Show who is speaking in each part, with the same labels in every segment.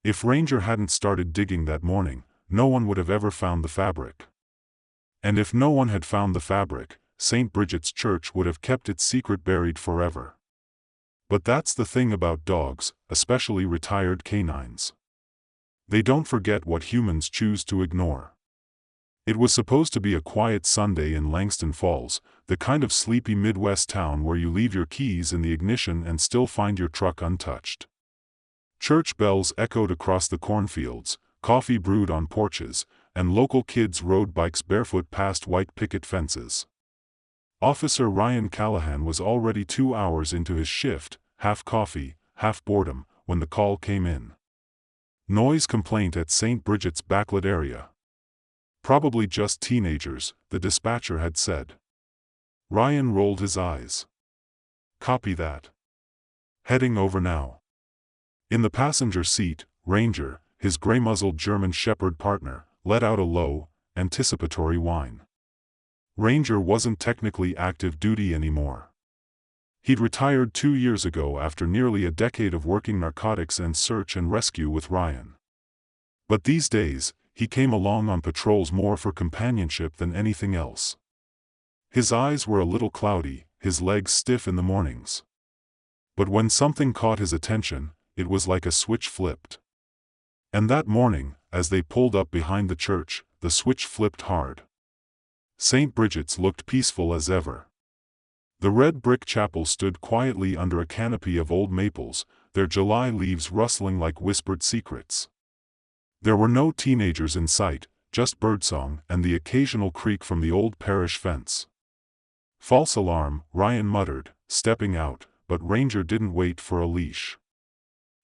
Speaker 1: If Ranger hadn't started digging that morning, no one would have ever found the fabric. And if no one had found the fabric, St. Bridget's Church would have kept its secret buried forever. But that's the thing about dogs, especially retired canines. They don't forget what humans choose to ignore. It was supposed to be a quiet Sunday in Langston Falls, the kind of sleepy Midwest town where you leave your keys in the ignition and still find your truck untouched. Church bells echoed across the cornfields, coffee brewed on porches, and local kids rode bikes barefoot past white picket fences. Officer Ryan Callahan was already 2 hours into his shift, half coffee, half boredom, when the call came in. Noise complaint at St. Bridget's backlit area. Probably just teenagers, the dispatcher had said. Ryan rolled his eyes. Copy that. Heading over now. In the passenger seat, Ranger, his gray-muzzled German Shepherd partner, let out a low, anticipatory whine. Ranger wasn't technically active duty anymore. He'd retired 2 years ago after nearly a decade of working narcotics and search and rescue with Ryan. But these days, he came along on patrols more for companionship than anything else. His eyes were a little cloudy, his legs stiff in the mornings. But when something caught his attention, it was like a switch flipped. And that morning, as they pulled up behind the church, the switch flipped hard. St. Bridget's looked peaceful as ever. The red brick chapel stood quietly under a canopy of old maples, their July leaves rustling like whispered secrets. There were no teenagers in sight, just birdsong and the occasional creak from the old parish fence. False alarm, Ryan muttered, stepping out, but Ranger didn't wait for a leash.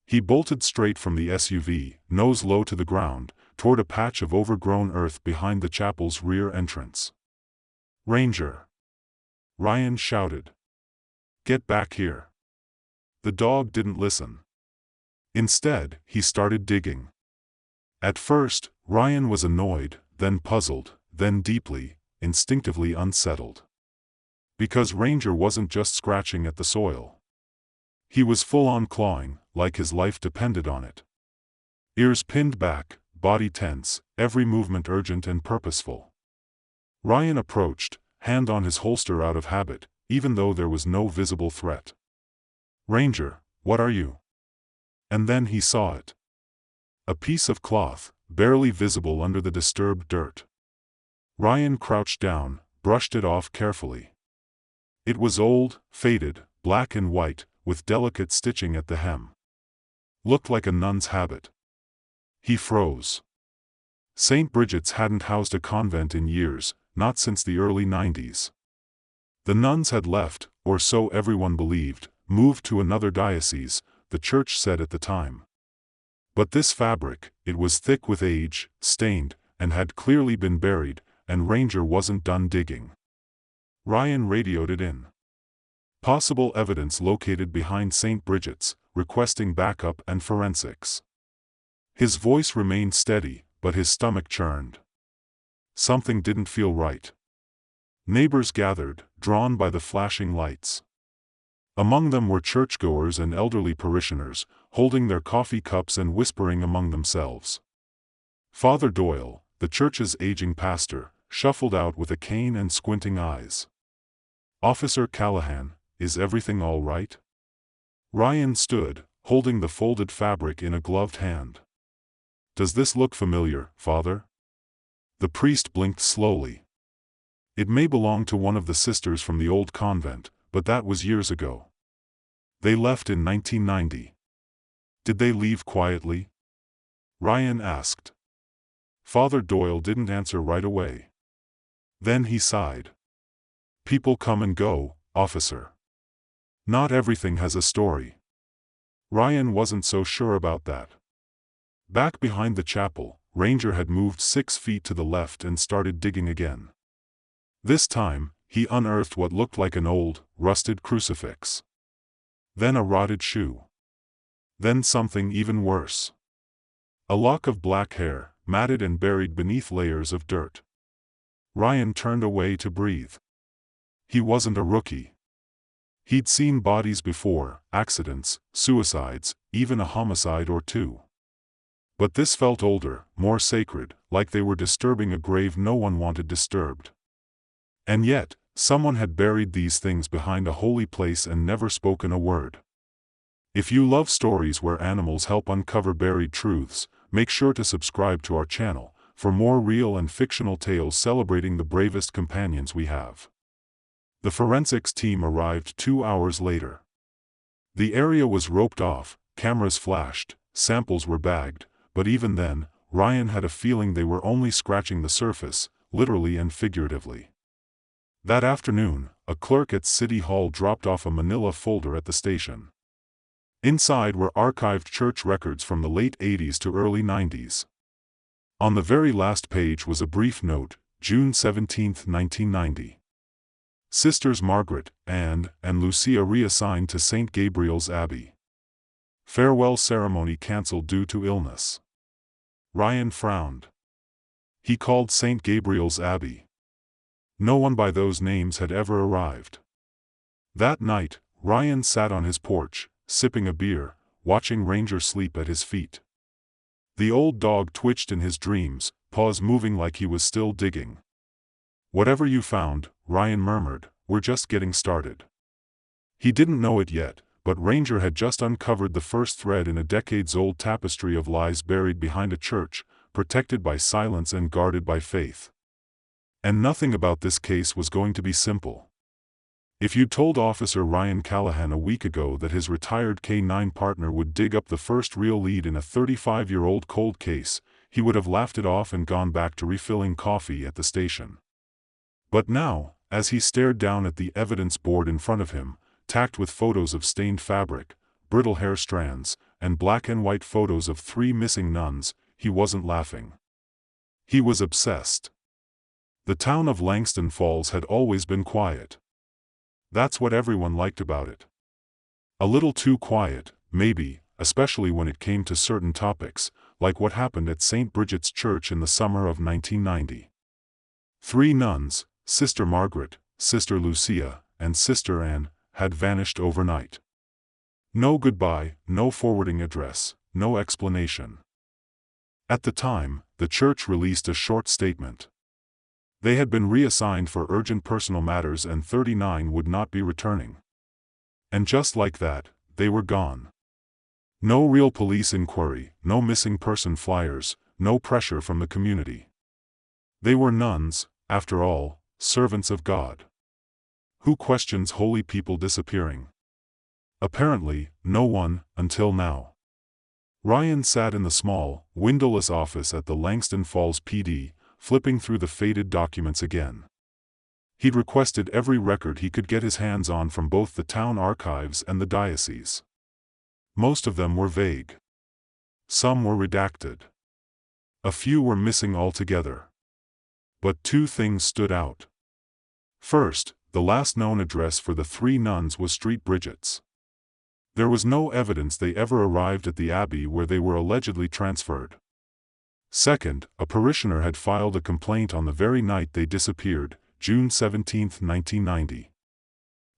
Speaker 1: He bolted straight from the SUV, nose low to the ground, toward a patch of overgrown earth behind the chapel's rear entrance. Ranger! Ryan shouted. Get back here. The dog didn't listen. Instead, he started digging. At first, Ryan was annoyed, then puzzled, then deeply, instinctively unsettled. Because Ranger wasn't just scratching at the soil. He was full-on clawing, like his life depended on it. Ears pinned back, body tense, every movement urgent and purposeful. Ryan approached, hand on his holster out of habit, even though there was no visible threat. Ranger, what are you? And then he saw it. A piece of cloth, barely visible under the disturbed dirt. Ryan crouched down, brushed it off carefully. It was old, faded, black and white, with delicate stitching at the hem. Looked like a nun's habit. He froze. St. Bridget's hadn't housed a convent in years, not since the early 90s. The nuns had left, or so everyone believed, moved to another diocese, the church said at the time. But this fabric, it was thick with age, stained, and had clearly been buried, and Ranger wasn't done digging. Ryan radioed it in. Possible evidence located behind St. Bridget's, requesting backup and forensics. His voice remained steady, but his stomach churned. Something didn't feel right. Neighbors gathered, drawn by the flashing lights. Among them were churchgoers and elderly parishioners, holding their coffee cups and whispering among themselves. Father Doyle, the church's aging pastor, shuffled out with a cane and squinting eyes. Officer Callahan, is everything all right? Ryan stood, holding the folded fabric in a gloved hand. Does this look familiar, Father? The priest blinked slowly. It may belong to one of the sisters from the old convent, but that was years ago. They left in 1990. Did they leave quietly? Ryan asked. Father Doyle didn't answer right away. Then he sighed. People come and go, officer. Not everything has a story. Ryan wasn't so sure about that. Back behind the chapel, Ranger had moved 6 feet to the left and started digging again. This time, he unearthed what looked like an old, rusted crucifix. Then a rotted shoe. Then something even worse. A lock of black hair, matted and buried beneath layers of dirt. Ryan turned away to breathe. He wasn't a rookie. He'd seen bodies before, accidents, suicides, even a homicide or two. But this felt older, more sacred, like they were disturbing a grave no one wanted disturbed. And yet, someone had buried these things behind a holy place and never spoken a word. If you love stories where animals help uncover buried truths, make sure to subscribe to our channel for more real and fictional tales celebrating the bravest companions we have. The forensics team arrived 2 hours later. The area was roped off, cameras flashed, samples were bagged, but even then, Ryan had a feeling they were only scratching the surface, literally and figuratively. That afternoon, a clerk at City Hall dropped off a manila folder at the station. Inside were archived church records from the late 80s to early 90s. On the very last page was a brief note, June 17, 1990. Sisters Margaret, Anne, and Lucia reassigned to St. Gabriel's Abbey. Farewell ceremony cancelled due to illness. Ryan frowned. He called St. Gabriel's Abbey. No one by those names had ever arrived. That night, Ryan sat on his porch, sipping a beer, watching Ranger sleep at his feet. The old dog twitched in his dreams, paws moving like he was still digging. "Whatever you found," Ryan murmured, "we're just getting started." He didn't know it yet, but Ranger had just uncovered the first thread in a decades-old tapestry of lies buried behind a church, protected by silence and guarded by faith. And nothing about this case was going to be simple. If you'd told Officer Ryan Callahan a week ago that his retired K-9 partner would dig up the first real lead in a 35-year-old cold case, he would have laughed it off and gone back to refilling coffee at the station. But now, as he stared down at the evidence board in front of him, tacked with photos of stained fabric, brittle hair strands, and black and white photos of 3 missing nuns, he wasn't laughing. He was obsessed. The town of Langston Falls had always been quiet. That's what everyone liked about it. A little too quiet, maybe, especially when it came to certain topics, like what happened at St. Bridget's Church in the summer of 1990. 3 nuns, Sister Margaret, Sister Lucia, and Sister Anne, had vanished overnight. No goodbye, no forwarding address, no explanation. At the time, the church released a short statement. They had been reassigned for urgent personal matters and 39 would not be returning. And just like that, they were gone. No real police inquiry, no missing person flyers, no pressure from the community. They were nuns, after all, servants of God. Who questions holy people disappearing? Apparently, no one, until now. Ryan sat in the small, windowless office at the Langston Falls PD, flipping through the faded documents again. He'd requested every record he could get his hands on from both the town archives and the diocese. Most of them were vague. Some were redacted. A few were missing altogether. But 2 things stood out. First, the last known address for the 3 nuns was Street Bridget's. There was no evidence they ever arrived at the abbey where they were allegedly transferred. Second, a parishioner had filed a complaint on the very night they disappeared, June 17, 1990.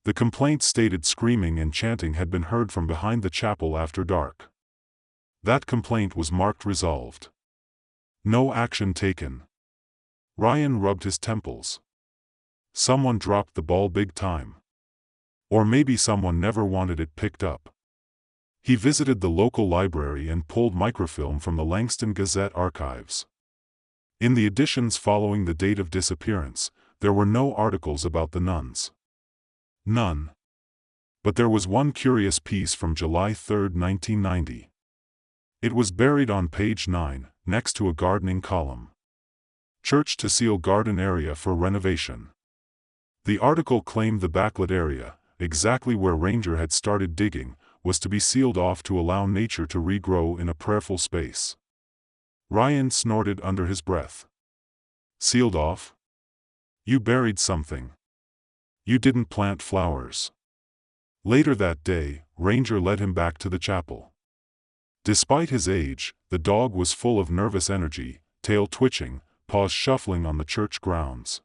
Speaker 1: The complaint stated screaming and chanting had been heard from behind the chapel after dark. That complaint was marked resolved. No action taken. Ryan rubbed his temples. Someone dropped the ball big time. Or maybe someone never wanted it picked up. He visited the local library and pulled microfilm from the Langston Gazette archives. In the editions following the date of disappearance, there were no articles about the nuns. None. But there was one curious piece from July 3, 1990. It was buried on page 9, next to a gardening column. Church to seal garden area for renovation. The article claimed the backlit area, exactly where Ranger had started digging, was to be sealed off to allow nature to regrow in a prayerful space. Ryan snorted under his breath. Sealed off? You buried something. You didn't plant flowers. Later that day, Ranger led him back to the chapel. Despite his age, the dog was full of nervous energy, tail twitching, paws shuffling on the church grounds.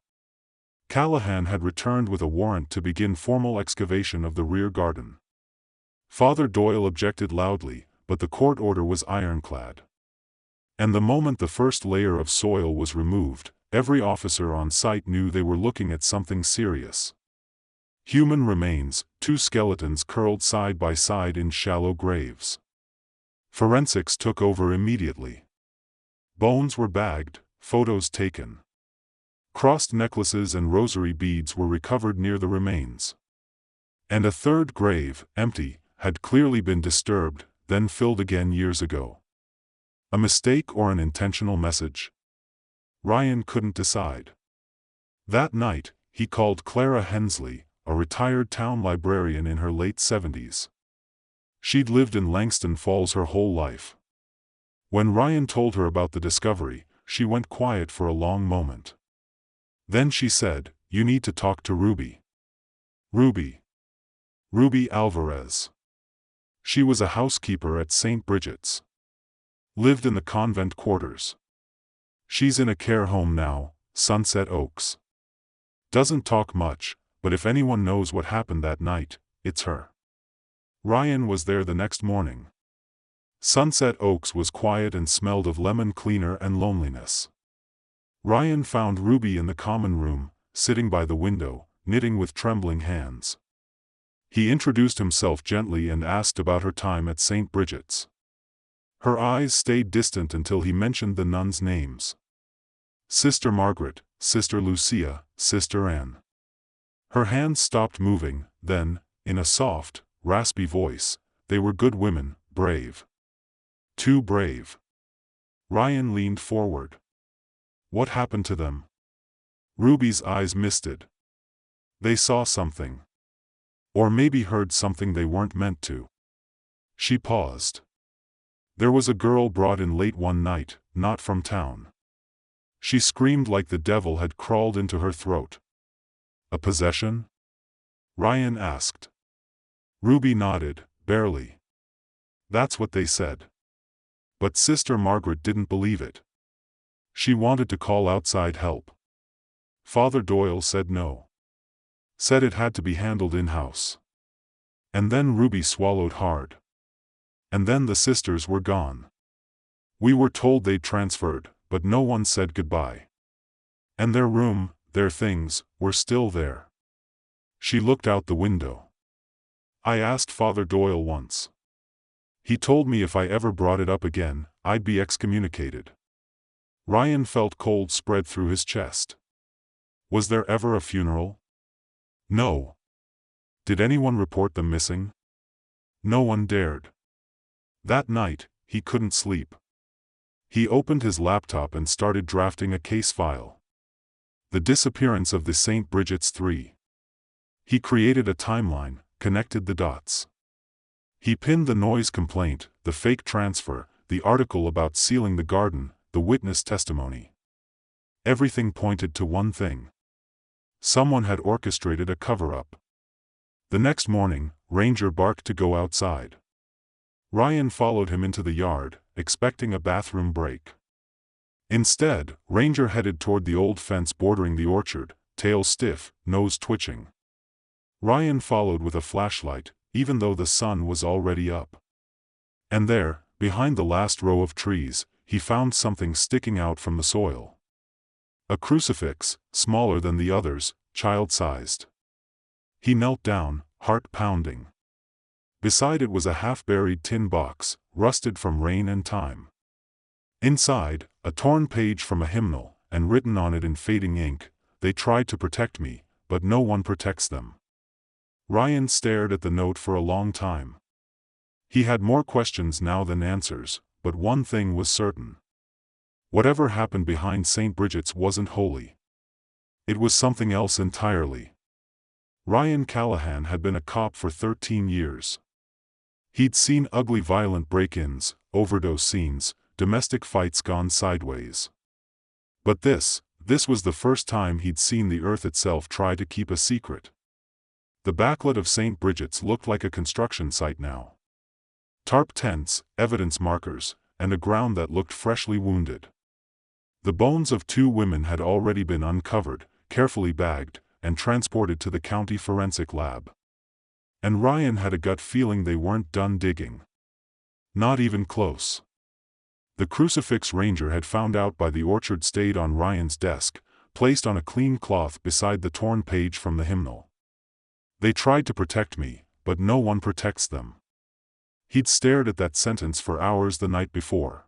Speaker 1: Callahan had returned with a warrant to begin formal excavation of the rear garden. Father Doyle objected loudly, but the court order was ironclad. And the moment the first layer of soil was removed, every officer on site knew they were looking at something serious. Human remains, two skeletons curled side by side in shallow graves. Forensics took over immediately. Bones were bagged, photos taken. Crossed necklaces and rosary beads were recovered near the remains. And a third grave, empty, had clearly been disturbed, then filled again years ago. A mistake or an intentional message? Ryan couldn't decide. That night, he called Clara Hensley, a retired town librarian in her late 70s. She'd lived in Langston Falls her whole life. When Ryan told her about the discovery, she went quiet for a long moment. Then she said, "You need to talk to Ruby." Ruby. Ruby Alvarez. She was a housekeeper at St. Bridget's. Lived in the convent quarters. She's in a care home now, Sunset Oaks. Doesn't talk much, but if anyone knows what happened that night, it's her. Ryan was there the next morning. Sunset Oaks was quiet and smelled of lemon cleaner and loneliness. Ryan found Ruby in the common room, sitting by the window, knitting with trembling hands. He introduced himself gently and asked about her time at St. Bridget's. Her eyes stayed distant until he mentioned the nuns' names. Sister Margaret, Sister Lucia, Sister Anne. Her hands stopped moving, then, in a soft, raspy voice, "They were good women, brave. Too brave." Ryan leaned forward. "What happened to them?" Ruby's eyes misted. "They saw something. Or maybe heard something they weren't meant to." She paused. "There was a girl brought in late one night, not from town. She screamed like the devil had crawled into her throat." "A possession?" Ryan asked. Ruby nodded, barely. "That's what they said. But Sister Margaret didn't believe it. She wanted to call outside help. Father Doyle said no. Said it had to be handled in-house." And then Ruby swallowed hard. "And then the sisters were gone. We were told they'd transferred, but no one said goodbye. And their room, their things, were still there." She looked out the window. "I asked Father Doyle once. He told me if I ever brought it up again, I'd be excommunicated." Ryan felt cold spread through his chest. Was there ever a funeral? No. Did anyone report them missing? No one dared. That night, he couldn't sleep. He opened his laptop and started drafting a case file. The disappearance of the St. Bridget's 3. He created a timeline, connected the dots. He pinned the noise complaint, the fake transfer, the article about sealing the garden, the witness testimony. Everything pointed to one thing. Someone had orchestrated a cover-up. The next morning, Ranger barked to go outside. Ryan followed him into the yard, expecting a bathroom break. Instead, Ranger headed toward the old fence bordering the orchard, tail stiff, nose twitching. Ryan followed with a flashlight, even though the sun was already up. And there, behind the last row of trees, he found something sticking out from the soil. A crucifix, smaller than the others, child-sized. He knelt down, heart pounding. Beside it was a half-buried tin box, rusted from rain and time. Inside, a torn page from a hymnal, and written on it in fading ink, "They tried to protect me, but no one protects them." Ryan stared at the note for a long time. He had more questions now than answers, but one thing was certain. Whatever happened behind St. Bridget's wasn't holy. It was something else entirely. Ryan Callahan had been a cop for 13 years. He'd seen ugly violent break-ins, overdose scenes, domestic fights gone sideways. But this was the first time he'd seen the earth itself try to keep a secret. The backlit of St. Bridget's looked like a construction site now. Tarp tents, evidence markers, and a ground that looked freshly wounded. The bones of 2 women had already been uncovered, carefully bagged, and transported to the county forensic lab. And Ryan had a gut feeling they weren't done digging. Not even close. The crucifix Ranger had found out by the orchard stayed on Ryan's desk, placed on a clean cloth beside the torn page from the hymnal. They tried to protect me, but no one protects them. He'd stared at that sentence for hours the night before.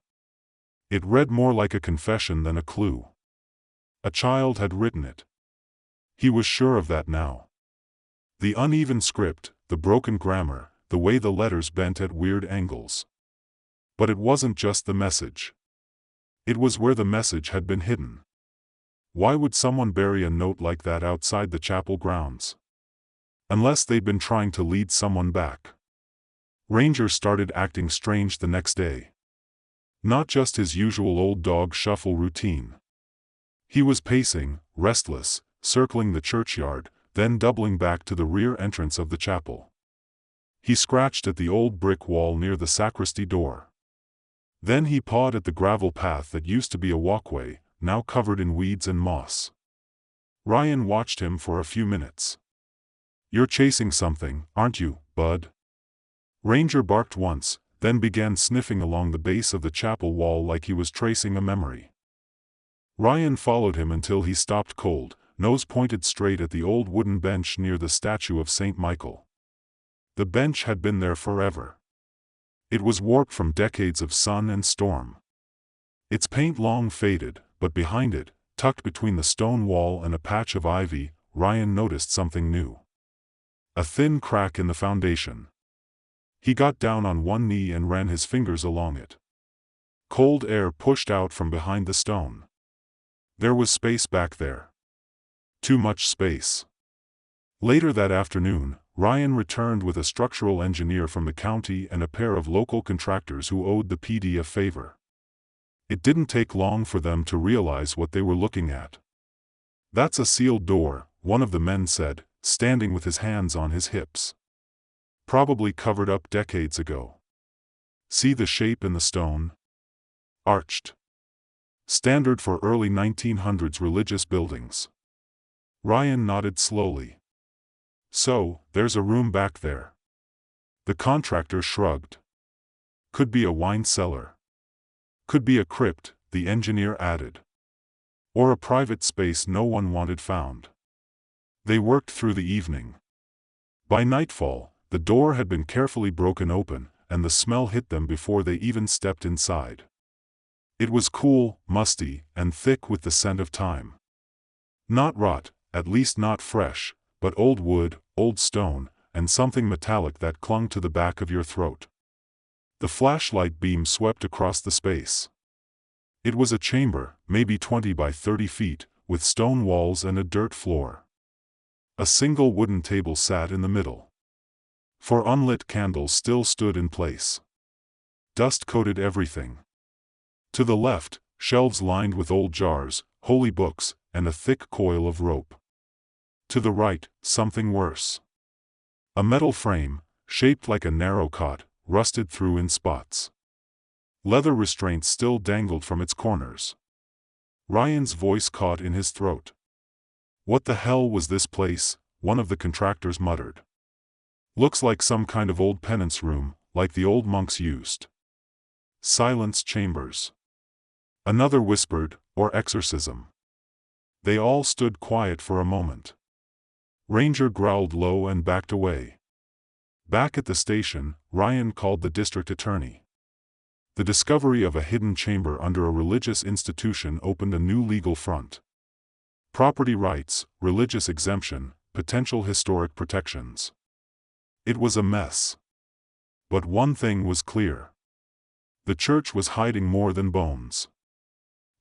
Speaker 1: It read more like a confession than a clue. A child had written it. He was sure of that now. The uneven script, the broken grammar, the way the letters bent at weird angles. But it wasn't just the message. It was where the message had been hidden. Why would someone bury a note like that outside the chapel grounds? Unless they'd been trying to lead someone back. Ranger started acting strange the next day. Not just his usual old dog shuffle routine. He was pacing, restless, circling the churchyard, then doubling back to the rear entrance of the chapel. He scratched at the old brick wall near the sacristy door. Then he pawed at the gravel path that used to be a walkway, now covered in weeds and moss. Ryan watched him for a few minutes. "You're chasing something, aren't you, bud?" Ranger barked once, then began sniffing along the base of the chapel wall like he was tracing a memory. Ryan followed him until he stopped cold, nose pointed straight at the old wooden bench near the statue of St. Michael. The bench had been there forever. It was warped from decades of sun and storm. Its paint long faded, but behind it, tucked between the stone wall and a patch of ivy, Ryan noticed something new. A thin crack in the foundation. He got down on one knee and ran his fingers along it. Cold air pushed out from behind the stone. There was space back there. Too much space. Later that afternoon, Ryan returned with a structural engineer from the county and a pair of local contractors who owed the PD a favor. It didn't take long for them to realize what they were looking at. "That's a sealed door," one of the men said, standing with his hands on his hips. "Probably covered up decades ago. See the shape in the stone? Arched. Standard for early 1900s religious buildings." Ryan nodded slowly. "So, there's a room back there." The contractor shrugged. "Could be a wine cellar. Could be a crypt," the engineer added. "Or a private space no one wanted found." They worked through the evening. By nightfall, the door had been carefully broken open, and the smell hit them before they even stepped inside. It was cool, musty, and thick with the scent of time. Not rot, at least not fresh, but old wood, old stone, and something metallic that clung to the back of your throat. The flashlight beam swept across the space. It was a chamber, maybe 20 by 30 feet, with stone walls and a dirt floor. A single wooden table sat in the middle. 4 unlit candles still stood in place. Dust coated everything. To the left, shelves lined with old jars, holy books, and a thick coil of rope. To the right, something worse. A metal frame, shaped like a narrow cot, rusted through in spots. Leather restraints still dangled from its corners. Ryan's voice caught in his throat. "What the hell was this place?" one of the contractors muttered. "Looks like some kind of old penance room, like the old monks used." "Silence chambers." Another whispered, "or exorcism." They all stood quiet for a moment. Ranger growled low and backed away. Back at the station, Ryan called the district attorney. The discovery of a hidden chamber under a religious institution opened a new legal front. Property rights, religious exemption, potential historic protections. It was a mess. But one thing was clear. The church was hiding more than bones.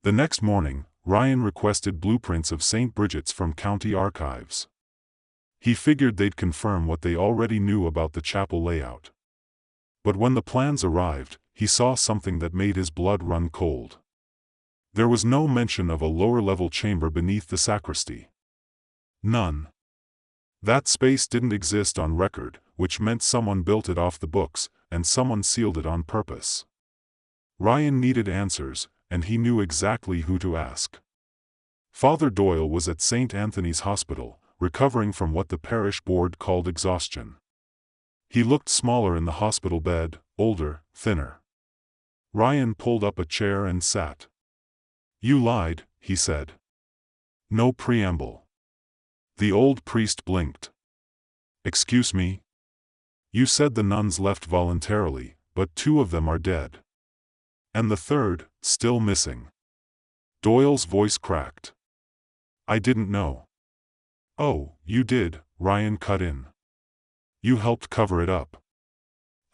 Speaker 1: The next morning, Ryan requested blueprints of St. Bridget's from county archives. He figured they'd confirm what they already knew about the chapel layout. But when the plans arrived, he saw something that made his blood run cold. There was no mention of a lower-level chamber beneath the sacristy. None. That space didn't exist on record, which meant someone built it off the books, and someone sealed it on purpose. Ryan needed answers, and he knew exactly who to ask. Father Doyle was at St. Anthony's Hospital, recovering from what the parish board called exhaustion. He looked smaller in the hospital bed, older, thinner. Ryan pulled up a chair and sat. "You lied," he said. "No preamble." The old priest blinked. "Excuse me? You said the nuns left voluntarily, but 2 of them are dead. And the third, still missing." Doyle's voice cracked. "I didn't know." "Oh, you did," Ryan cut in. "You helped cover it up.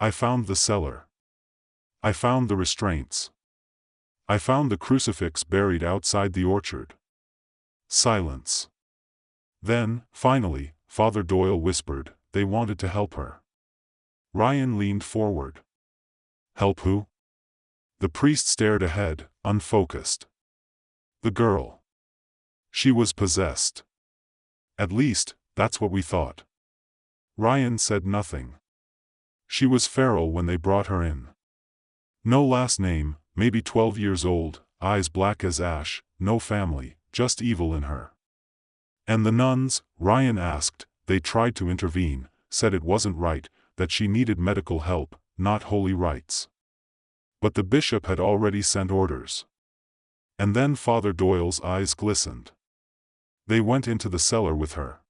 Speaker 1: I found the cellar. I found the restraints. I found the crucifix buried outside the orchard." Silence. Then, finally, Father Doyle whispered, "They wanted to help her." Ryan leaned forward. "Help who?" The priest stared ahead, unfocused. "The girl. She was possessed. At least, that's what we thought." Ryan said nothing. "She was feral when they brought her in. No last name, maybe 12 years old, eyes black as ash, no family, just evil in her." "And the nuns?" Ryan asked. "They tried to intervene, said it wasn't right, that she needed medical help, not holy rites. But the bishop had already sent orders." And then Father Doyle's eyes glistened. "They went into the cellar with her.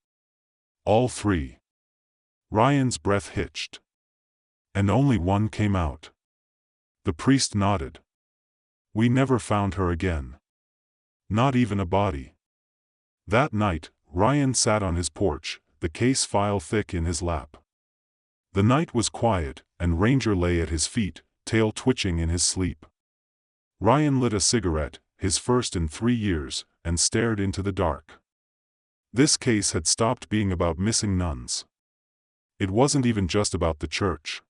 Speaker 1: All 3. Ryan's breath hitched. "And only one came out." The priest nodded. "We never found her again. Not even a body." That night, Ryan sat on his porch, the case file thick in his lap. The night was quiet, and Ranger lay at his feet, tail twitching in his sleep. Ryan lit a cigarette, his first in 3 years, and stared into the dark. This case had stopped being about missing nuns. It wasn't even just about the church.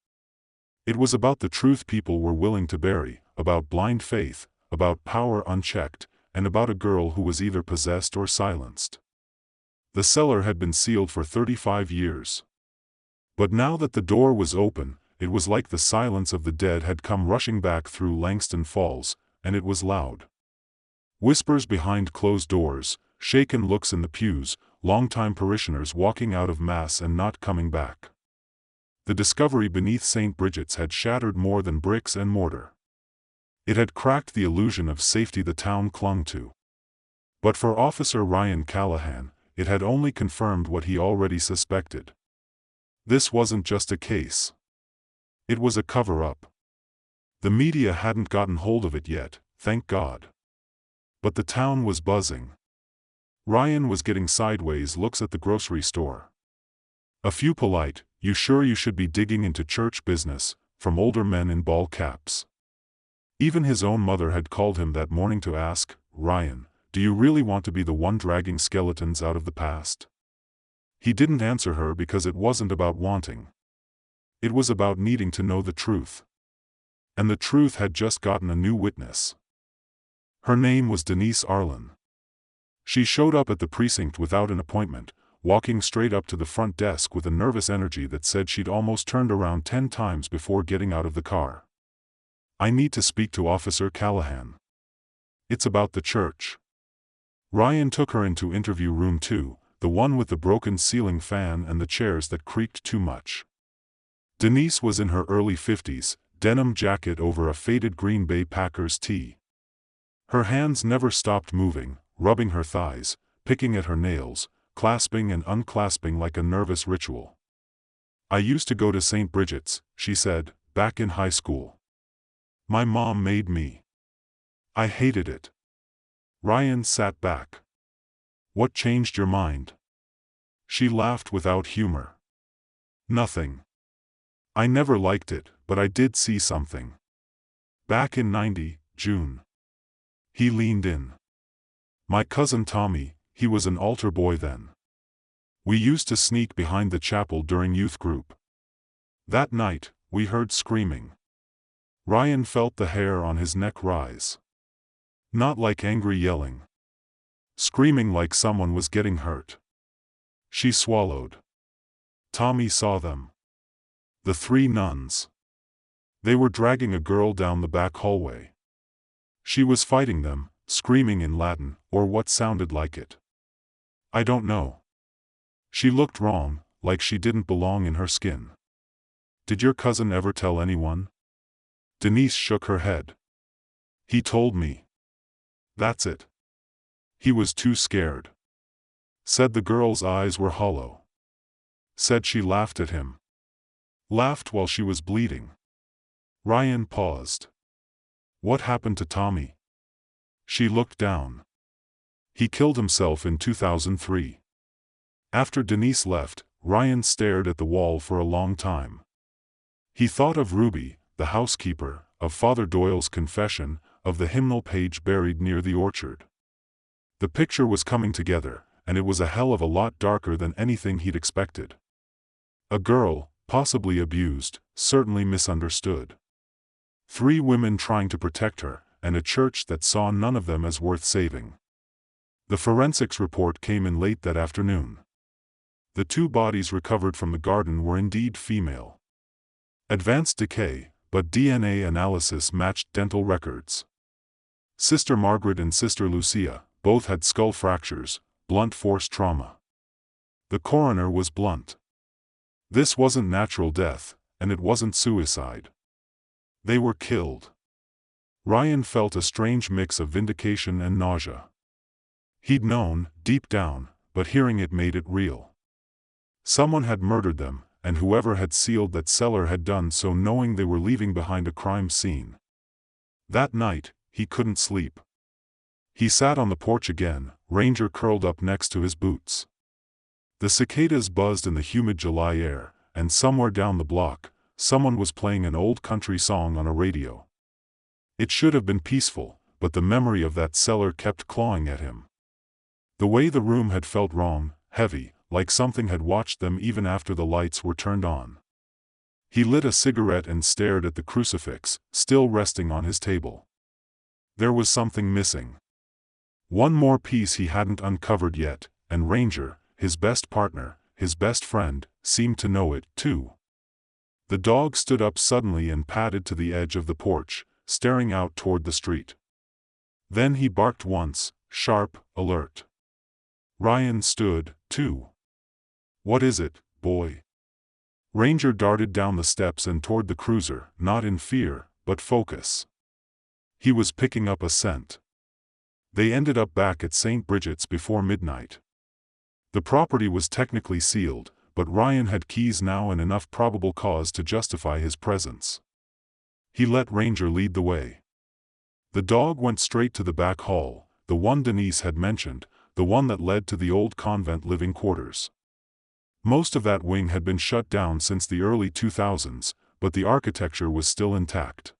Speaker 1: It was about the truth people were willing to bury, about blind faith, about power unchecked, and about a girl who was either possessed or silenced. The cellar had been sealed for 35 years. But now that the door was open, it was like the silence of the dead had come rushing back through Langston Falls, and it was loud. Whispers behind closed doors, shaken looks in the pews, longtime parishioners walking out of Mass and not coming back. The discovery beneath St. Bridget's had shattered more than bricks and mortar. It had cracked the illusion of safety the town clung to. But for Officer Ryan Callahan, it had only confirmed what he already suspected. This wasn't just a case. It was a cover-up. The media hadn't gotten hold of it yet, thank God. But the town was buzzing. Ryan was getting sideways looks at the grocery store. A few polite, "You sure you should be digging into church business," from older men in ball caps. Even his own mother had called him that morning to ask, "Ryan, do you really want to be the one dragging skeletons out of the past?" He didn't answer her because it wasn't about wanting. It was about needing to know the truth. And the truth had just gotten a new witness. Her name was Denise Arlen. She showed up at the precinct without an appointment, walking straight up to the front desk with a nervous energy that said she'd almost turned around 10 times before getting out of the car. "I need to speak to Officer Callahan. It's about the church." Ryan took her into interview room 2, the one with the broken ceiling fan and the chairs that creaked too much. Denise was in her early 50s, denim jacket over a faded Green Bay Packers tee. Her hands never stopped moving, rubbing her thighs, picking at her nails, clasping and unclasping like a nervous ritual. "I used to go to St. Bridget's," she said, "back in high school. My mom made me. I hated it." Ryan sat back. "What changed your mind?" She laughed without humor. "Nothing. I never liked it, but I did see something. Back in '90, June." He leaned in. "My cousin Tommy, he was an altar boy then. We used to sneak behind the chapel during youth group. That night, we heard screaming." Ryan felt the hair on his neck rise. Not like angry yelling. Screaming like someone was getting hurt. She swallowed. Tommy saw them. The 3 nuns. They were dragging a girl down the back hallway. She was fighting them, screaming in Latin, or what sounded like it. "I don't know." She looked wrong, like she didn't belong in her skin. "Did your cousin ever tell anyone?" Denise shook her head. He told me. That's it. He was too scared. Said the girl's eyes were hollow. Said she laughed at him. Laughed while she was bleeding. Ryan paused. What happened to Tommy? She looked down. He killed himself in 2003. After Denise left, Ryan stared at the wall for a long time. He thought of Ruby, the housekeeper, of Father Doyle's confession, of the hymnal page buried near the orchard. The picture was coming together, and it was a hell of a lot darker than anything he'd expected. A girl, possibly abused, certainly misunderstood. 3 women trying to protect her, and a church that saw none of them as worth saving. The forensics report came in late that afternoon. The 2 bodies recovered from the garden were indeed female. Advanced decay, but DNA analysis matched dental records. Sister Margaret and Sister Lucia both had skull fractures, blunt force trauma. The coroner was blunt. This wasn't natural death, and it wasn't suicide. They were killed. Ryan felt a strange mix of vindication and nausea. He'd known, deep down, but hearing it made it real. Someone had murdered them, and whoever had sealed that cellar had done so knowing they were leaving behind a crime scene. That night, he couldn't sleep. He sat on the porch again, Ranger curled up next to his boots. The cicadas buzzed in the humid July air, and somewhere down the block, someone was playing an old country song on a radio. It should have been peaceful, but the memory of that cellar kept clawing at him. The way the room had felt wrong, heavy, like something had watched them even after the lights were turned on. He lit a cigarette and stared at the crucifix, still resting on his table. There was something missing. One more piece he hadn't uncovered yet, and Ranger, his best partner, his best friend, seemed to know it, too. The dog stood up suddenly and padded to the edge of the porch, staring out toward the street. Then he barked once, sharp, alert. Ryan stood, too. What is it, boy? Ranger darted down the steps and toward the cruiser, not in fear, but focus. He was picking up a scent. They ended up back at St. Bridget's before midnight. The property was technically sealed, but Ryan had keys now and enough probable cause to justify his presence. He let Ranger lead the way. The dog went straight to the back hall, the one Denise had mentioned, the one that led to the old convent living quarters. Most of that wing had been shut down since the early 2000s, but the architecture was still intact.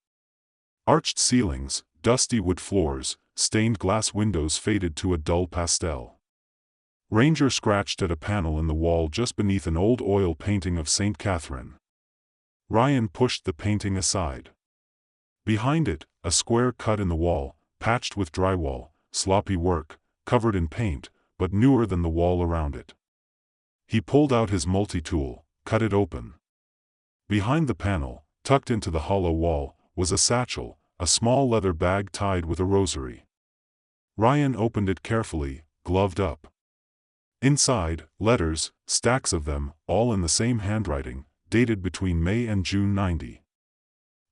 Speaker 1: Arched ceilings, dusty wood floors, stained glass windows faded to a dull pastel. Ranger scratched at a panel in the wall just beneath an old oil painting of St. Catherine. Ryan pushed the painting aside. Behind it, a square cut in the wall, patched with drywall, sloppy work, covered in paint, but newer than the wall around it. He pulled out his multi-tool, cut it open. Behind the panel, tucked into the hollow wall, was a satchel, a small leather bag tied with a rosary. Ryan opened it carefully, gloved up. Inside, letters, stacks of them, all in the same handwriting, dated between May and June '90.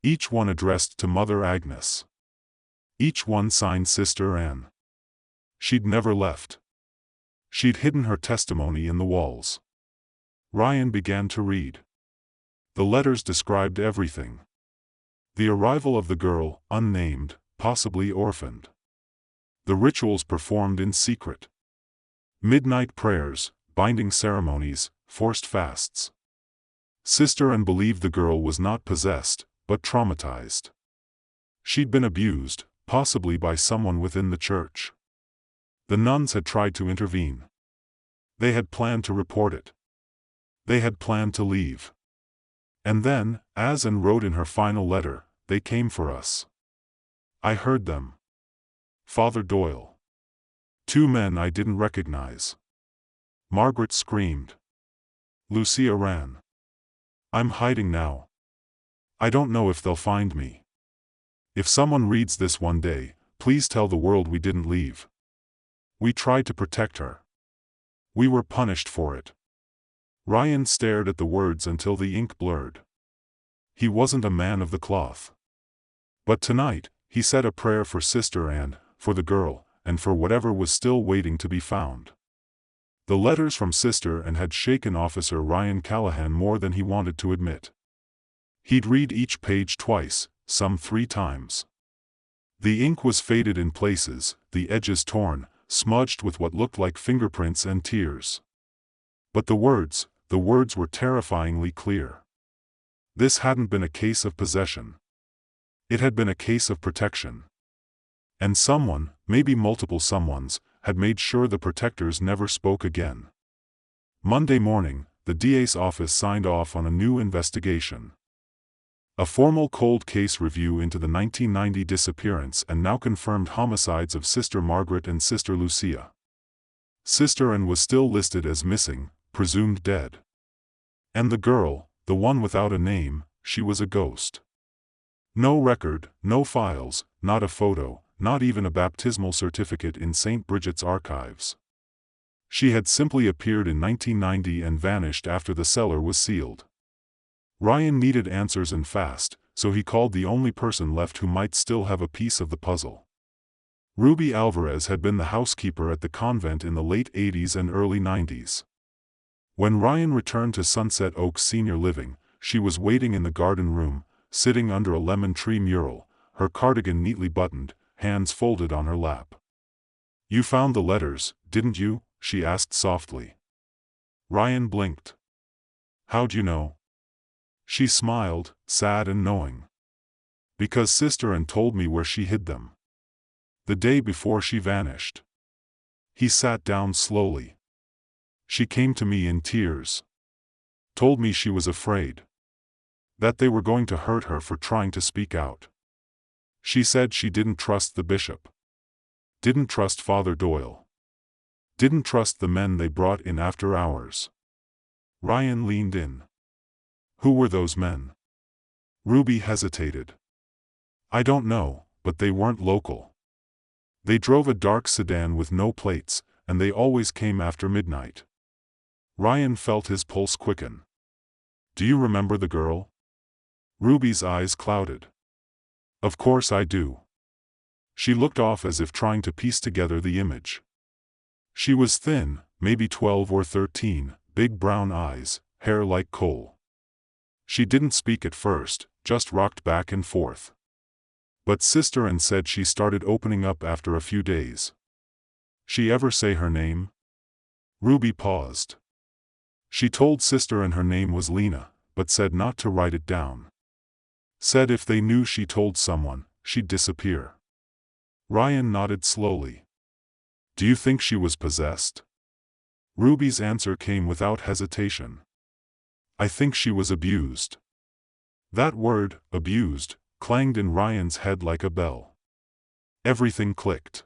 Speaker 1: Each one addressed to Mother Agnes. Each one signed Sister Anne. She'd never left. She'd hidden her testimony in the walls. Ryan began to read. The letters described everything. The arrival of the girl, unnamed, possibly orphaned. The rituals performed in secret. Midnight prayers, binding ceremonies, forced fasts. Sister Anne believed the girl was not possessed, but traumatized. She'd been abused, possibly by someone within the church. The nuns had tried to intervene. They had planned to report it. They had planned to leave. And then, as Anne wrote in her final letter, they came for us. I heard them. Father Doyle. 2 men I didn't recognize. Margaret screamed. Lucia ran. I'm hiding now. I don't know if they'll find me. If someone reads this one day, please tell the world we didn't leave. We tried to protect her. We were punished for it. Ryan stared at the words until the ink blurred. He wasn't a man of the cloth. But tonight, he said a prayer for Sister and, for the girl, and for whatever was still waiting to be found. The letters from Sister and had shaken Officer Ryan Callahan more than he wanted to admit. He'd read each page twice, some 3 times. The ink was faded in places, the edges torn, smudged with what looked like fingerprints and tears. But the words were terrifyingly clear. This hadn't been a case of possession. It had been a case of protection. And someone, maybe multiple someones, had made sure the protectors never spoke again. Monday morning, the DA's office signed off on a new investigation. A formal cold case review into the 1990 disappearance and now confirmed homicides of Sister Margaret and Sister Lucia. Sister Ann was still listed as missing, presumed dead. And the girl, the one without a name, she was a ghost. No record, no files, not a photo, not even a baptismal certificate in St. Bridget's archives. She had simply appeared in 1990 and vanished after the cellar was sealed. Ryan needed answers and fast, so he called the only person left who might still have a piece of the puzzle. Ruby Alvarez had been the housekeeper at the convent in the late 80s and early 90s. When Ryan returned to Sunset Oaks Senior Living, she was waiting in the garden room, sitting under a lemon tree mural, her cardigan neatly buttoned, hands folded on her lap. "You found the letters, didn't you?" she asked softly. Ryan blinked. "How'd you know?" She smiled, sad and knowing. "Because Sister Ann told me where she hid them. The day before she vanished." He sat down slowly. "She came to me in tears. Told me she was afraid. That they were going to hurt her for trying to speak out. She said she didn't trust the bishop. Didn't trust Father Doyle. Didn't trust the men they brought in after hours." Ryan leaned in. "Who were those men?" Ruby hesitated. "I don't know, but they weren't local. They drove a dark sedan with no plates, and they always came after midnight." Ryan felt his pulse quicken. "Do you remember the girl?" Ruby's eyes clouded. "Of course I do." She looked off as if trying to piece together the image. She was thin, maybe 12 or 13, big brown eyes, hair like coal. She didn't speak at first, just rocked back and forth. But Sister Ann said she started opening up after a few days. "She ever say her name?" Ruby paused. "She told Sister Ann her name was Lena, but said not to write it down. Said if they knew she told someone, she'd disappear." Ryan nodded slowly. "Do you think she was possessed?" Ruby's answer came without hesitation. "I think she was abused." That word, abused, clanged in Ryan's head like a bell. Everything clicked.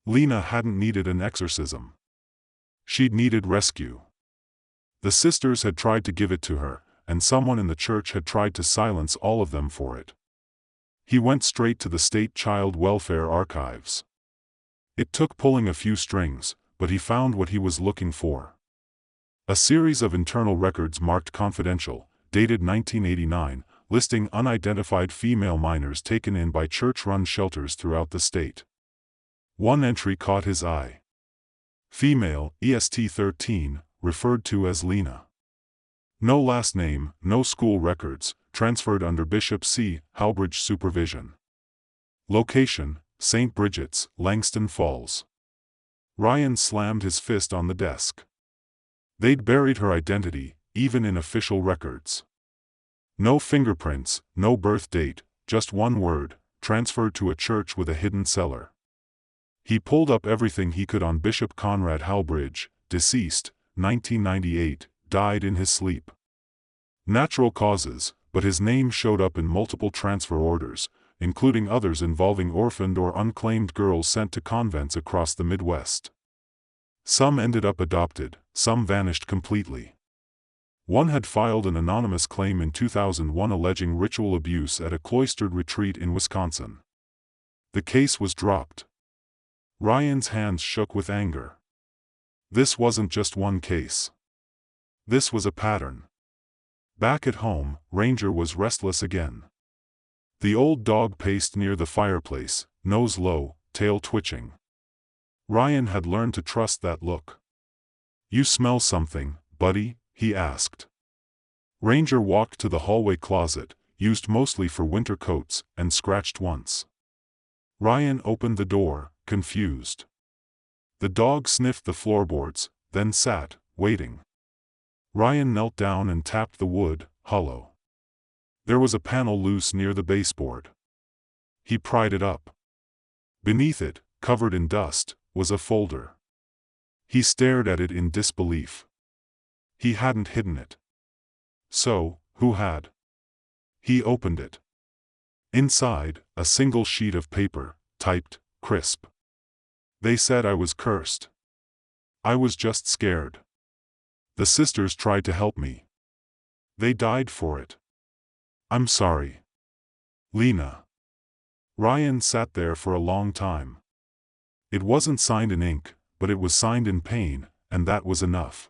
Speaker 1: Lena hadn't needed an exorcism. She'd needed rescue. The sisters had tried to give it to her, and someone in the church had tried to silence all of them for it. He went straight to the state child welfare archives. It took pulling a few strings, but he found what he was looking for. A series of internal records marked confidential, dated 1989, listing unidentified female minors taken in by church-run shelters throughout the state. One entry caught his eye. Female, EST 13, referred to as Lena. No last name, no school records, transferred under Bishop C. Halbridge supervision. Location, St. Bridget's, Langston Falls. Ryan slammed his fist on the desk. They'd buried her identity, even in official records. No fingerprints, no birth date, just one word, transferred to a church with a hidden cellar. He pulled up everything he could on Bishop Conrad Halbridge, deceased, 1998, died in his sleep. Natural causes, but his name showed up in multiple transfer orders, including others involving orphaned or unclaimed girls sent to convents across the Midwest. Some ended up adopted, some vanished completely. One had filed an anonymous claim in 2001 alleging ritual abuse at a cloistered retreat in Wisconsin. The case was dropped. Ryan's hands shook with anger. This wasn't just one case. This was a pattern. Back at home, Ranger was restless again. The old dog paced near the fireplace, nose low, tail twitching. Ryan had learned to trust that look. "You smell something, buddy?" he asked. Ranger walked to the hallway closet, used mostly for winter coats, and scratched once. Ryan opened the door, confused. The dog sniffed the floorboards, then sat, waiting. Ryan knelt down and tapped the wood, hollow. There was a panel loose near the baseboard. He pried it up. Beneath it, covered in dust, was a folder. He stared at it in disbelief. He hadn't hidden it. So, who had? He opened it. Inside, a single sheet of paper, typed, crisp. "They said I was cursed. I was just scared. The sisters tried to help me. They died for it. I'm sorry. Lena." Ryan sat there for a long time. It wasn't signed in ink, but it was signed in pain, and that was enough.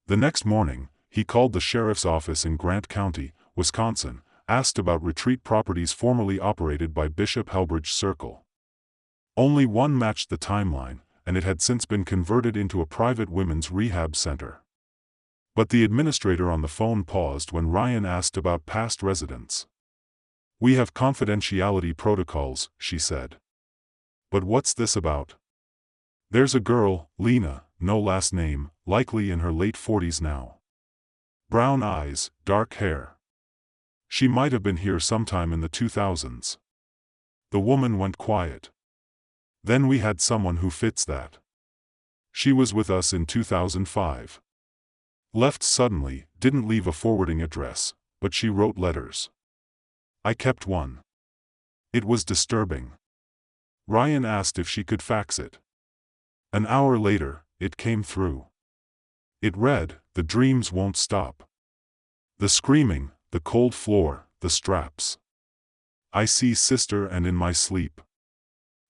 Speaker 1: The next morning, he called the sheriff's office in Grant County, Wisconsin, asked about retreat properties formerly operated by Bishop Helbridge Circle. Only one matched the timeline, and it had since been converted into a private women's rehab center. But the administrator on the phone paused when Ryan asked about past residents. "We have confidentiality protocols," she said. "But what's this about?" "There's a girl, Lena, no last name, likely in her late 40s now. Brown eyes, dark hair. She might have been here sometime in the 2000s. The woman went quiet. Then we had someone who fits that. She was with us in 2005. Left suddenly, didn't leave a forwarding address, but she wrote letters. I kept one. It was disturbing." Ryan asked if she could fax it. An hour later, it came through. It read, "The dreams won't stop. The screaming, the cold floor, the straps. I see sister and in my sleep.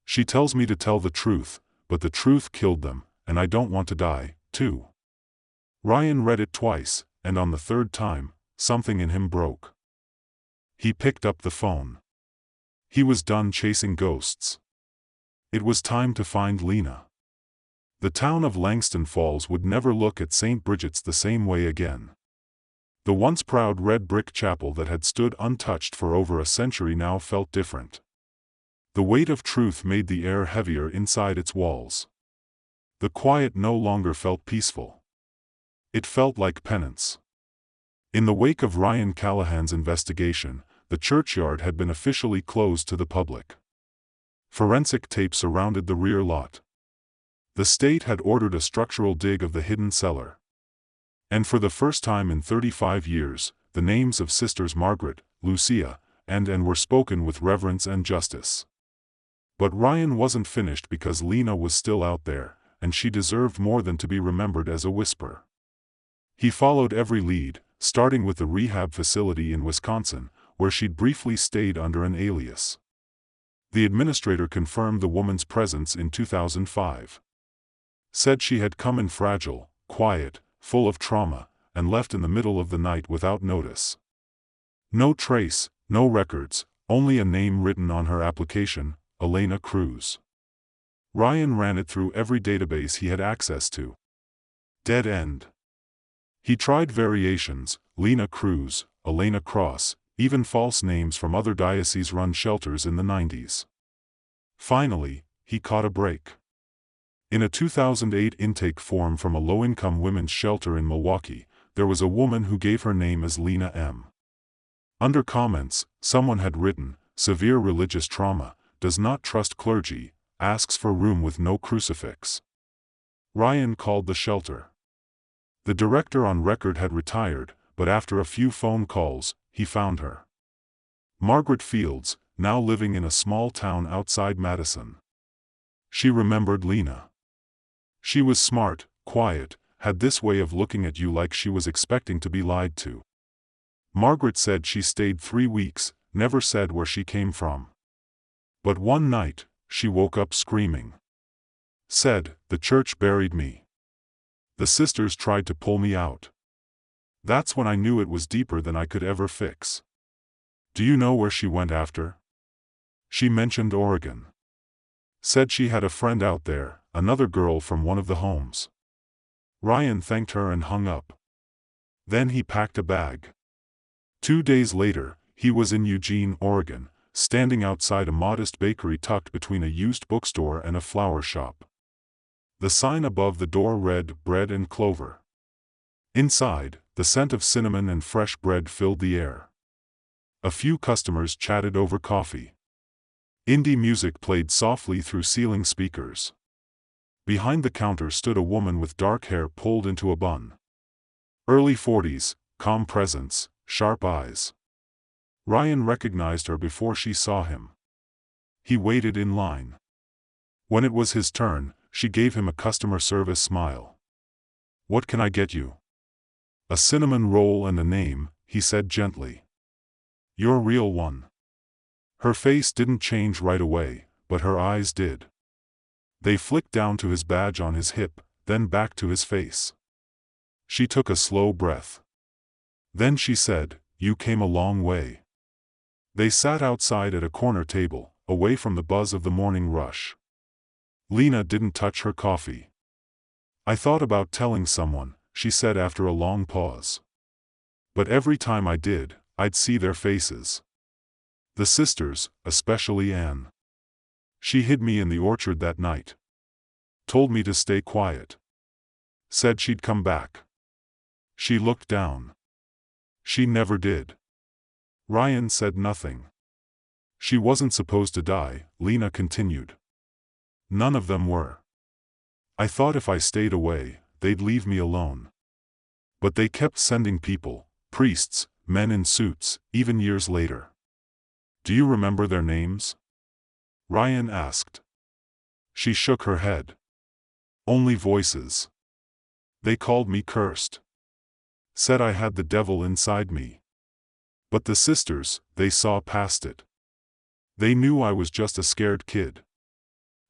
Speaker 1: She tells me to tell the truth, but the truth killed them, and I don't want to die, too." Ryan read it twice, and on the third time, something in him broke. He picked up the phone. He was done chasing ghosts. It was time to find Lena. The town of Langston Falls would never look at St. Bridget's the same way again. The once proud red brick chapel that had stood untouched for over a century now felt different. The weight of truth made the air heavier inside its walls. The quiet no longer felt peaceful. It felt like penance. In the wake of Ryan Callahan's investigation, the churchyard had been officially closed to the public. Forensic tape surrounded the rear lot. The state had ordered a structural dig of the hidden cellar. And for the first time in 35 years, the names of Sisters Margaret, Lucia, and Anne were spoken with reverence and justice. But Ryan wasn't finished because Lena was still out there, and she deserved more than to be remembered as a whisper. He followed every lead, starting with the rehab facility in Wisconsin, where she'd briefly stayed under an alias. The administrator confirmed the woman's presence in 2005. Said she had come in fragile, quiet, full of trauma, and left in the middle of the night without notice. No trace, no records, only a name written on her application, Elena Cruz. Ryan ran it through every database he had access to. Dead end. He tried variations, Lena Cruz, Elena Cross, even false names from other diocese-run shelters in the 90s. Finally, he caught a break. In a 2008 intake form from a low-income women's shelter in Milwaukee, there was a woman who gave her name as Lena M. Under comments, someone had written, "Severe religious trauma, does not trust clergy, asks for room with no crucifix." Ryan called the shelter. The director on record had retired, but after a few phone calls, he found her. Margaret Fields, now living in a small town outside Madison. She remembered Lena. She was smart, quiet, had this way of looking at you like she was expecting to be lied to. Margaret said she stayed 3 weeks, never said where she came from. But one night, she woke up screaming. Said, "The church buried me. The sisters tried to pull me out. That's when I knew it was deeper than I could ever fix." Do you know where she went after? She mentioned Oregon. Said she had a friend out there, another girl from one of the homes. Ryan thanked her and hung up. Then he packed a bag. 2 days later, he was in Eugene, Oregon, standing outside a modest bakery tucked between a used bookstore and a flower shop. The sign above the door read, "Bread and Clover." Inside, the scent of cinnamon and fresh bread filled the air. A few customers chatted over coffee. Indie music played softly through ceiling speakers. Behind the counter stood a woman with dark hair pulled into a bun. Early 40s, calm presence, sharp eyes. Ryan recognized her before she saw him. He waited in line. When it was his turn, she gave him a customer service smile. "What can I get you?" "A cinnamon roll and a name," he said gently. "You're a real one." Her face didn't change right away, but her eyes did. They flicked down to his badge on his hip, then back to his face. She took a slow breath. Then she said, "You came a long way." They sat outside at a corner table, away from the buzz of the morning rush. Lena didn't touch her coffee. "I thought about telling someone," she said after a long pause. "But every time I did, I'd see their faces. The sisters, especially Anne. She hid me in the orchard that night. Told me to stay quiet. Said she'd come back. She looked down. She never did." Ryan said nothing. "She wasn't supposed to die," Lena continued. "None of them were. I thought if I stayed away, they'd leave me alone. But they kept sending people, priests, men in suits, even years later." "Do you remember their names?" Ryan asked. She shook her head. "Only voices. They called me cursed. Said I had the devil inside me. But the sisters, they saw past it. They knew I was just a scared kid."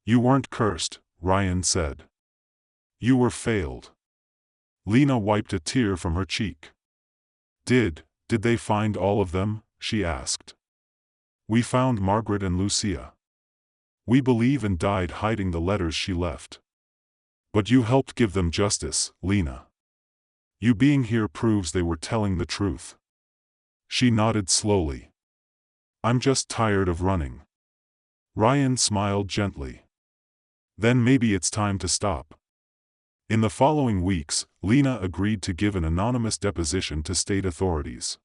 Speaker 1: "You weren't cursed," Ryan said. "You were failed." Lena wiped a tear from her cheek. Did they find all of them?" she asked. "We found Margaret and Lucia. We believe and died hiding the letters she left. But you helped give them justice, Lena. You being here proves they were telling the truth." She nodded slowly. "I'm just tired of running." Ryan smiled gently. "Then maybe it's time to stop." In the following weeks, Lena agreed to give an anonymous deposition to state authorities.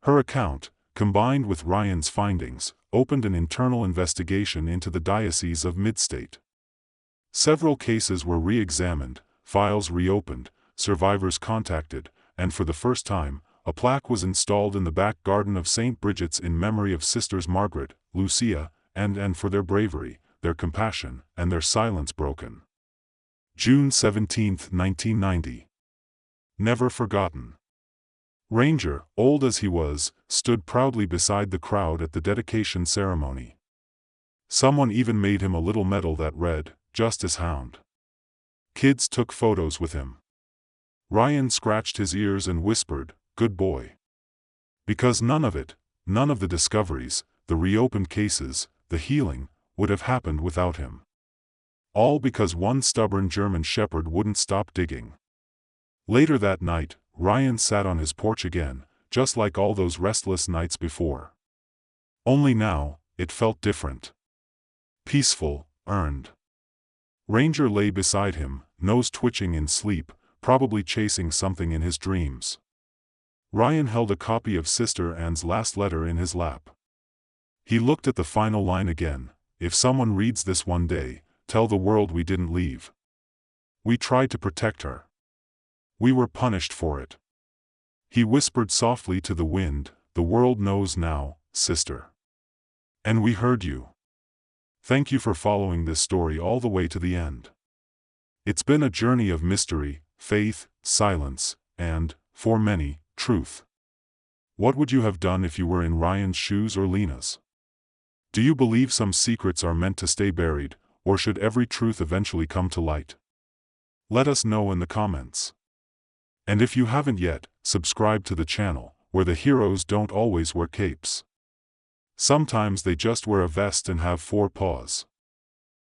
Speaker 1: Her account, combined with Ryan's findings, opened an internal investigation into the Diocese of Midstate. Several cases were re-examined, files reopened, survivors contacted, and for the first time, a plaque was installed in the back garden of St. Bridget's in memory of Sisters Margaret, Lucia, and for their bravery, their compassion, and their silence broken. June 17, 1990. Never forgotten. Ranger, old as he was, stood proudly beside the crowd at the dedication ceremony. Someone even made him a little medal that read, "Justice Hound." Kids took photos with him. Ryan scratched his ears and whispered, "Good boy." Because none of it, none of the discoveries, the reopened cases, the healing, would have happened without him. All because one stubborn German shepherd wouldn't stop digging. Later that night, Ryan sat on his porch again, just like all those restless nights before. Only now, it felt different. Peaceful, earned. Ranger lay beside him, nose twitching in sleep, probably chasing something in his dreams. Ryan held a copy of Sister Anne's last letter in his lap. He looked at the final line again, "If someone reads this one day, tell the world we didn't leave. We tried to protect her. We were punished for it." He whispered softly to the wind, "The world knows now, sister. And we heard you. Thank you for following this story all the way to the end. It's been a journey of mystery, faith, silence, and, for many, truth. What would you have done if you were in Ryan's shoes or Lena's? Do you believe some secrets are meant to stay buried, or should every truth eventually come to light? Let us know in the comments. And if you haven't yet, subscribe to the channel. where the heroes don't always wear capes. Sometimes they just wear a vest and have 4 paws.